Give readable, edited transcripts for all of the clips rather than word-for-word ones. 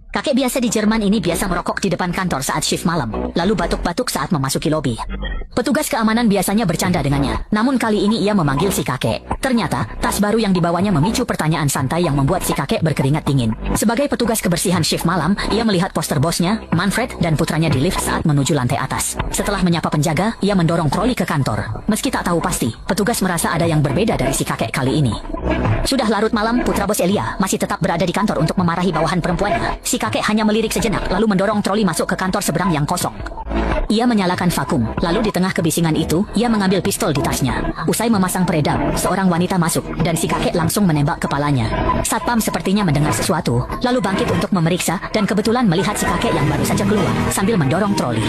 Kakek biasa di Jerman ini biasa merokok di depan kantor saat shift malam, lalu batuk-batuk saat memasuki lobi. Petugas keamanan biasanya bercanda dengannya, namun kali ini ia memanggil si kakek. Ternyata, tas baru yang dibawanya memicu pertanyaan santai yang membuat si kakek berkeringat dingin. Sebagai petugas kebersihan shift malam, ia melihat poster bosnya, Manfred, dan putranya di lift saat menuju lantai atas. Setelah menyapa penjaga, ia mendorong troli ke kantor. Meski tak tahu pasti, petugas merasa ada yang berbeda dari si kakek kali ini. Sudah larut malam, putra bos Elia masih tetap berada di kantor untuk memarahi bawahan perempuannya. Si kakek hanya melirik sejenak, lalu mendorong troli masuk ke kantor seberang yang kosong. Ia menyalakan vakum, lalu di tengah kebisingan itu, ia mengambil pistol di tasnya. Usai memasang peredam, seorang wanita masuk, dan si kakek langsung menembak kepalanya. Satpam sepertinya mendengar sesuatu, lalu bangkit untuk memeriksa, dan kebetulan melihat si kakek yang baru saja keluar, sambil mendorong troli.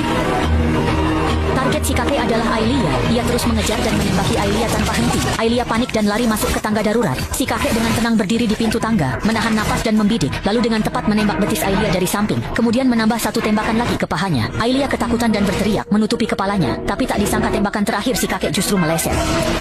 Target si kakek adalah Ailia. Ia terus mengejar dan menembaki Ailia tanpa henti. Ailia panik dan lari masuk ke tangga darurat. Si kakek dengan tenang berdiri di pintu tangga, menahan napas dan membidik, lalu dengan tepat menembak betis Ailia dari samping. Kemudian menambah satu tembakan lagi ke pahanya. Ailia ketakutan dan berteriak, menutupi kepalanya. Tapi tak disangka tembakan terakhir si kakek justru meleset.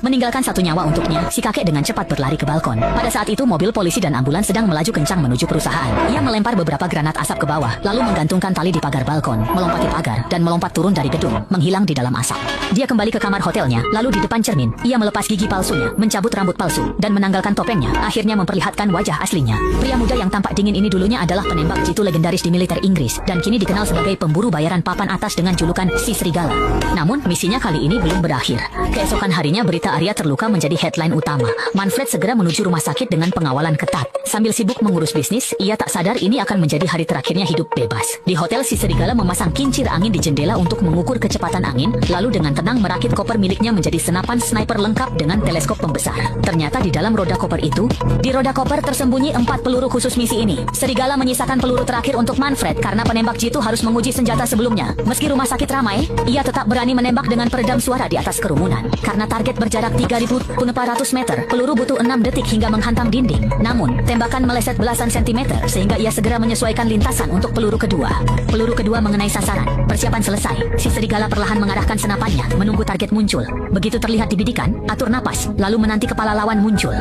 Meninggalkan satu nyawa untuknya, si kakek dengan cepat berlari ke balkon. Pada saat itu mobil polisi dan ambulans sedang melaju kencang menuju perusahaan. Ia melempar beberapa granat asap ke bawah, lalu menggantungkan tali di pagar balkon, melompati pagar, dan melompat turun dari gedung, menghilang di dalam asap. Dia kembali ke kamar hotelnya, lalu di depan cermin, ia melepas gigi palsunya, mencabut rambut palsu, dan menanggalkan topengnya, akhirnya memperlihatkan wajah aslinya. Pria muda yang tampak dingin ini dulunya adalah penembak jitu legendaris di militer Inggris, dan kini dikenal sebagai pemburu bayaran papan atas dengan julukan si Serigala. Namun, misinya kali ini belum berakhir. Keesokan harinya berita Arya terluka menjadi headline utama. Manfred segera menuju rumah sakit dengan pengawalan ketat. Sambil sibuk mengurus bisnis, ia tak sadar ini akan menjadi hari terakhirnya hidup bebas. Di hotel si Serigala memasang kincir angin di jendela untuk mengukur kecepatan angin, lalu dengan tenang merakit koper miliknya menjadi senapan sniper lengkap dengan teleskop pembesar. Ternyata di dalam roda koper itu, di roda koper tersembunyi 4 peluru khusus misi ini. Serigala menyisakan peluru terakhir untuk Manfred karena penembak jitu harus menguji senjata sebelumnya. Meski rumah sakit ramai, ia tetap berani menembak dengan peredam suara di atas kerumunan. Karena target berjarak 3.400 meter, peluru butuh 6 detik hingga menghantam dinding. Namun, tembakan meleset belasan sentimeter sehingga ia segera menyesuaikan lintasan untuk peluru kedua. Peluru kedua mengenai sasaran. Persiapan selesai. Si Serigala perlahan mengarahkan senapannya, menunggu target muncul. Begitu terlihat dibidikan, atur napas, lalu menanti kepala lawan muncul.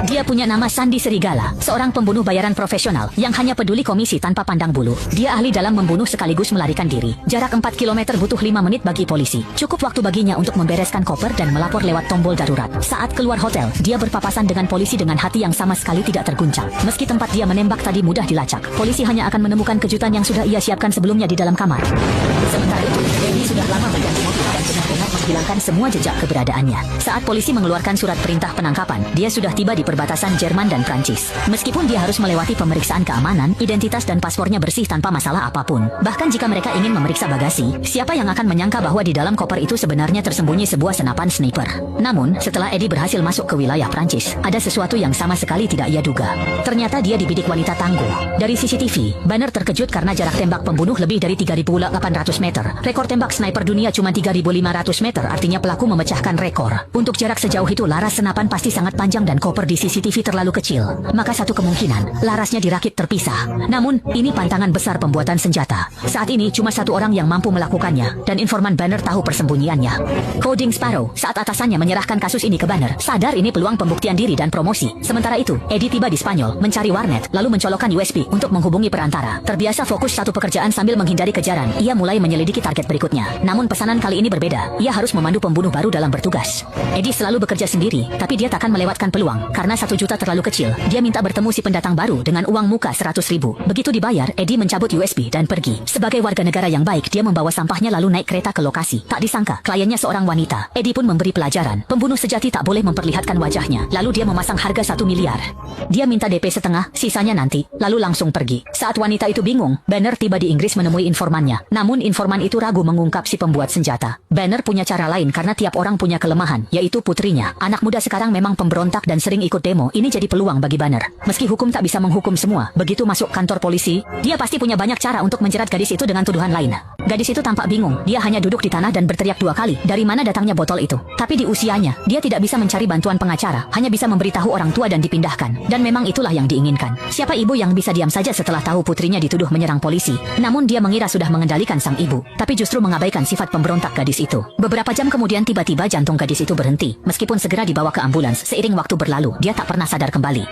Dia punya nama Sandi Serigala, seorang pembunuh bayaran profesional yang hanya peduli komisi tanpa pandang bulu. Dia ahli dalam membunuh sekaligus melarikan diri. Jarak 4 km butuh 5 menit bagi polisi. Cukup waktu baginya untuk membereskan koper dan melapor lewat tombol darurat. Saat keluar hotel, dia berpapasan dengan polisi dengan hati yang sama sekali tidak terguncang. Meski tempat dia menembak tadi mudah dilacak, polisi hanya akan menemukan kejutan yang sudah ia siapkan sebelumnya di dalam kamar. Sementara itu, Debbie sudah lama berganti mobil dan benar-benar menghilangkan semua jejak keberadaannya. Saat polisi mengeluarkan surat perintah penangkapan, dia sudah tiba di perbatasan Jerman dan Prancis. Meskipun dia harus melewati pemeriksaan keamanan, identitas dan paspornya bersih tanpa masalah apapun. Bahkan jika mereka ingin memeriksa bagasi, siapa yang akan menyangka bahwa di dalam koper itu sebenarnya tersembunyi sebuah senapan sniper. Namun, setelah Eddie berhasil masuk ke wilayah Prancis, ada sesuatu yang sama sekali tidak ia duga. Ternyata dia dibidik wanita tangguh. Dari CCTV, Banner terkejut karena jarak tembak pembunuh lebih dari 3.800 meter. Rekor tembak sniper dunia cuma 3.500 meter, artinya pelaku memecahkan rekor. Untuk jarak sejauh itu laras senapan pasti sangat panjang dan koper di CCTV terlalu kecil. Maka satu kemungkinan, larasnya dirakit terpisah. Namun, ini pantangan besar pembuatan senjata. Saat ini cuma satu orang yang mampu melakukannya, dan informan Banner tahu persembunyiannya. Coding Sparrow, saat atasannya menyerahkan kasus ini ke Banner, sadar ini peluang pembuktian diri dan promosi. Sementara itu, Eddie tiba di Spanyol, mencari warnet, lalu mencolokkan USB untuk menghubungi perantara. Terbiasa fokus satu pekerjaan sambil menghindari kejaran, ia mulai menyelidiki target berikutnya. Namun pesanan kali ini berbeda, ia harus memandu pembunuh baru dalam bertugas. Eddie selalu bekerja sendiri, tapi dia takkan melewatkan peluang, karena 1 juta terlalu kecil. Dia minta bertemu si pendatang baru dengan uang muka 100.000. Begitu dibayar, Eddie mencabut USB dan pergi. Sebagai warga negara yang baik, dia membawa sampahnya lalu naik kereta ke lokasi. Tak disangka, kliennya seorang wanita. Eddie pun memberi pelajaran. Pembunuh sejati tak boleh memperlihatkan wajahnya. Lalu dia memasang harga 1 miliar. Dia minta DP setengah, sisanya nanti, lalu langsung pergi. Saat wanita itu bingung, Banner tiba di Inggris menemui informannya. Namun informan itu ragu mengungkap si pembuat senjata. Banner punya cara lain karena tiap orang punya kelemahan, yaitu putrinya. Anak muda sekarang memang pemberontak dan sering ikut demo. Ini jadi peluang bagi Banner. Meski hukum tak bisa menghukum semua, begitu masuk kantor polisi, dia pasti punya banyak cara untuk menjerat gadis itu dengan tuduhan lain. Gadis itu tampak bingung. Dia hanya duduk di tanah dan berteriak 2 kali. Dari mana datangnya botol itu? Tapi di usianya, dia tidak bisa mencari bantuan pengacara. Hanya bisa memberitahu orang tua dan dipindahkan. Dan memang itulah yang diinginkan. Siapa ibu yang bisa diam saja setelah tahu putrinya dituduh menyerang polisi? Namun dia mengira sudah mengendalikan sang ibu. Tapi justru mengabaikan sifat pemberontak gadis itu. Beberapa jam kemudian tiba-tiba jantung gadis itu berhenti. Meskipun segera dibawa ke ambulans, seiring waktu berlalu, dia tak pernah sadar kembali.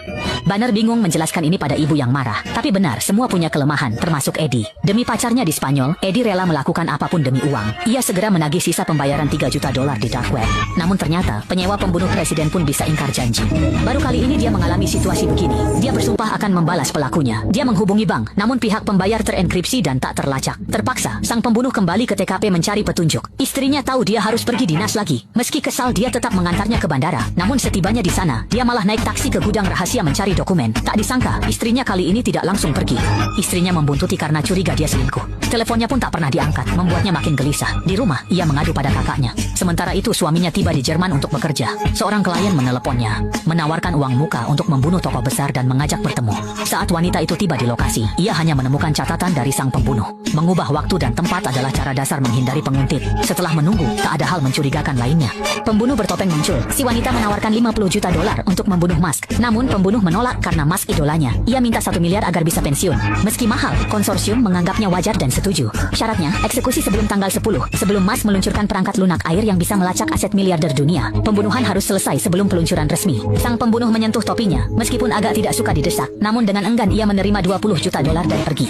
Banner bingung menjelaskan ini pada ibu yang marah. Tapi benar, semua punya kelemahan, termasuk Eddie. Demi pacarnya di Spanyol, Eddie rela melakukan apapun demi uang. Ia segera menagih sisa pembayaran $3 juta di dark web. Namun ternyata, penyewa pembunuh presiden pun bisa ingkar janji. Baru kali ini dia mengalami situasi begini. Dia bersumpah akan membalas pelakunya. Dia menghubungi bank, namun pihak pembayar terenkripsi dan tak terlacak. Terpaksa, sang pembunuh kembali ke TKP mencari petunjuk. Istrinya tahu dia harus pergi dinas lagi. Meski kesal, dia tetap mengantarnya ke bandara. Namun setibanya di sana, dia malah naik taksi ke gudang rahasia mencari dokumen. Tak disangka, istrinya kali ini tidak langsung pergi. Istrinya membuntuti karena curiga dia selingkuh. Teleponnya pun tak pernah diangkat, membuatnya makin gelisah. Di rumah, ia mengadu pada kakaknya. Sementara itu suaminya tiba di Jerman untuk bekerja. Seorang klien meneleponnya, menawarkan uang muka untuk membunuh tokoh besar dan mengajak bertemu. Saat wanita itu tiba di lokasi, ia hanya menemukan catatan dari sang pembunuh. Mengubah waktu dan tempat adalah cara dasar menghindari penguntit. Setelah menunggu, tak ada hal mencurigakan lainnya. Pembunuh bertopeng muncul. Si wanita menawarkan $50 juta untuk membunuh Musk. Namun pembunuh menolak karena Musk idolanya. Ia minta 1 miliar agar bisa pensiun. Meski mahal, konsorsium menganggapnya wajar dan setuju. Syaratnya, eksekusi sebelum tanggal 10. Sebelum Musk meluncurkan perangkat lunak air yang bisa melacak aset miliarder dunia, pembunuhan harus selesai sebelum peluncuran resmi. Sang pembunuh menyentuh topinya, meskipun agak tidak suka didesak. Namun dengan enggan ia menerima $20 juta dan pergi.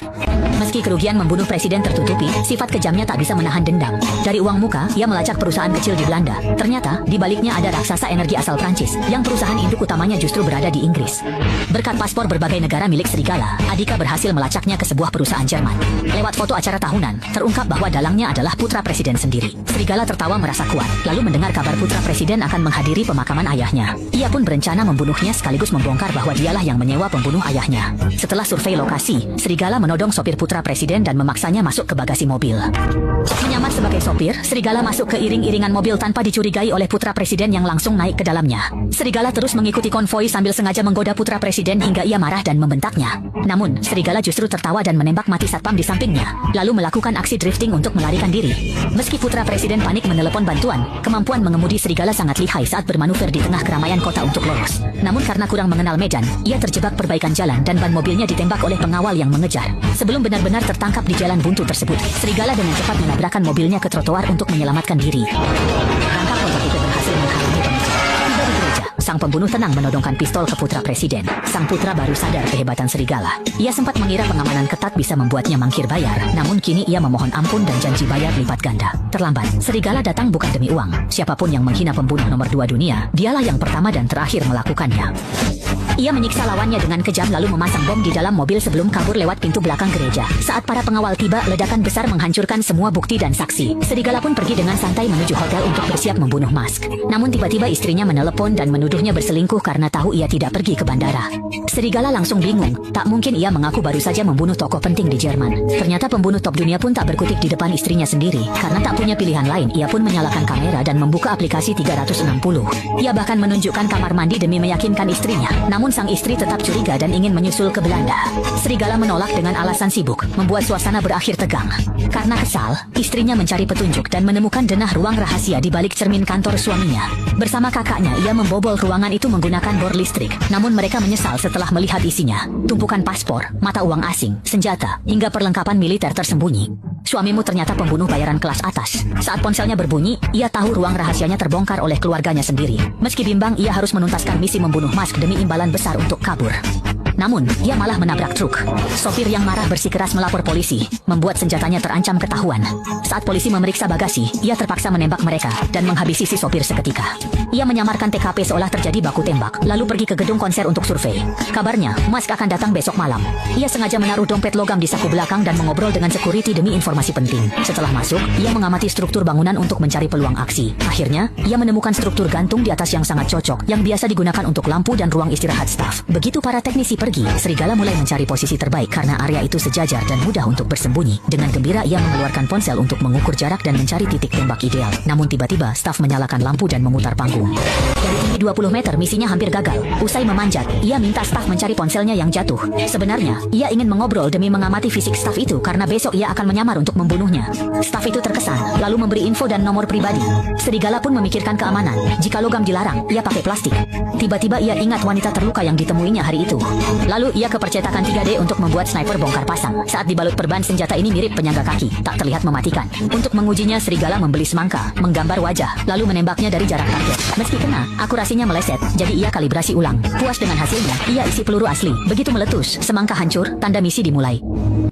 Meski kerugian membunuh presiden tertutupi, sifat kejamnya tak bisa menahan dendam. Dari uang muka, ia melacak perusahaan kecil di Belanda. Ternyata, di baliknya ada raksasa energi asal Prancis, yang perusahaan induk utamanya justru berada di Inggris. Berkat paspor berbagai negara milik Serigala, Adika berhasil melacaknya ke sebuah perusahaan Jerman. Lewat foto acara tahunan, terungkap bahwa dalangnya adalah putra presiden sendiri. Serigala tertawa merasa kuat, lalu mendengar kabar putra presiden akan menghadiri pemakaman ayahnya. Ia pun berencana membunuhnya sekaligus membongkar bahwa dialah yang menyewa pembunuh ayahnya. Setelah survei lokasi, Serigala menodong sopir putra presiden dan memaksanya masuk ke bagasi mobil. Menyamar sebagai sopir, Serigala masuk ke iring-iringan mobil tanpa dicurigai oleh putra presiden yang langsung naik ke dalamnya. Serigala terus mengikuti konvoi sambil sengaja menggoda putra presiden hingga ia marah dan membentaknya. Namun, Serigala justru tertawa dan menembak mati satpam di sampingnya, lalu melakukan aksi drifting untuk melarikan diri. Meski putra presiden panik menelepon bantuan, kemampuan mengemudi Serigala sangat lihai saat bermanuver di tengah keramaian kota untuk lolos. Namun karena kurang mengenal medan, ia terjebak perbaikan jalan dan ban mobilnya ditembak oleh pengawal yang mengejar. Sebelum benar-benar tertangkap di jalan buntu tersebut, Serigala dengan cepat menabrakkan mobilnya ke trotoar untuk menyelamatkan diri. Rangkap motor itu berhasil menghalangi pengejar. Tiba di gereja, sang pembunuh tenang menodongkan pistol ke putra presiden. Sang putra baru sadar kehebatan Serigala. Ia sempat mengira pengamanan ketat bisa membuatnya mangkir bayar, namun kini ia memohon ampun dan janji bayar lipat ganda. Terlambat, Serigala datang bukan demi uang. Siapapun yang menghina pembunuh nomor 2 dunia, dialah yang pertama dan terakhir melakukannya. Ia menyiksa lawannya dengan kejam lalu memasang bom di dalam mobil sebelum kabur lewat pintu belakang gereja. Saat para pengawal tiba, ledakan besar menghancurkan semua bukti dan saksi. Serigala pun pergi dengan santai menuju hotel untuk bersiap membunuh Musk. Namun tiba-tiba istrinya menelepon dan menuduhnya berselingkuh karena tahu ia tidak pergi ke bandara. Serigala langsung bingung. Tak mungkin ia mengaku baru saja membunuh tokoh penting di Jerman. Ternyata pembunuh top dunia pun tak berkutik di depan istrinya sendiri. Karena tak punya pilihan lain, ia pun menyalakan kamera dan membuka aplikasi 360. Ia bahkan menunjukkan kamar mandi demi meyakinkan istrinya. Namun sang istri tetap curiga dan ingin menyusul ke Belanda. Serigala menolak dengan alasan sibuk, membuat suasana berakhir tegang. Karena kesal, istrinya mencari petunjuk dan menemukan denah ruang rahasia di balik cermin kantor suaminya. Bersama kakaknya, ia membobol ruangan itu menggunakan bor listrik. Namun mereka menyesal setelah melihat isinya. Tumpukan paspor, mata uang asing, senjata, hingga perlengkapan militer tersembunyi. Suamimu ternyata pembunuh bayaran kelas atas. Saat ponselnya berbunyi, ia tahu ruang rahasianya terbongkar oleh keluarganya sendiri. Meski bimbang, ia harus menuntaskan misi membunuh Musk demi imbalan besar untuk kabur. Namun, ia malah menabrak truk. Sopir yang marah bersikeras melapor polisi, membuat senjatanya terancam ketahuan. Saat polisi memeriksa bagasi, ia terpaksa menembak mereka dan menghabisi si sopir seketika. Ia menyamarkan TKP seolah terjadi baku tembak, lalu pergi ke gedung konser untuk survei. Kabarnya, Musk akan datang besok malam. Ia sengaja menaruh dompet logam di saku belakang dan mengobrol dengan security demi informasi penting. Setelah masuk, ia mengamati struktur bangunan untuk mencari peluang aksi. Akhirnya, ia menemukan struktur gantung di atas yang sangat cocok, yang biasa digunakan untuk lampu dan ruang istirahat staf. Begitu para teknisi pergi, Serigala mulai mencari posisi terbaik karena area itu sejajar dan mudah untuk bersembunyi. Dengan gembira ia mengeluarkan ponsel untuk mengukur jarak dan mencari titik tembak ideal. Namun tiba-tiba staf menyalakan lampu dan memutar panggung. Dari tinggi 20 meter misinya hampir gagal. Usai memanjat, ia minta staf mencari ponselnya yang jatuh. Sebenarnya, ia ingin mengobrol demi mengamati fisik staf itu karena besok ia akan menyamar untuk membunuhnya. Staf itu terkesan, lalu memberi info dan nomor pribadi. Serigala pun memikirkan keamanan. Jika logam dilarang, ia pakai plastik. Tiba-tiba ia ingat wanita terluka yang ditemuinya hari itu. Lalu ia ke percetakan 3D untuk membuat sniper bongkar pasang. Saat dibalut perban, senjata ini mirip penyangga kaki, tak terlihat mematikan. Untuk mengujinya, serigala membeli semangka, menggambar wajah, lalu menembaknya dari jarak target. Meski kena, akurasinya meleset, jadi ia kalibrasi ulang. Puas dengan hasilnya, ia isi peluru asli. Begitu meletus, semangka hancur, tanda misi dimulai.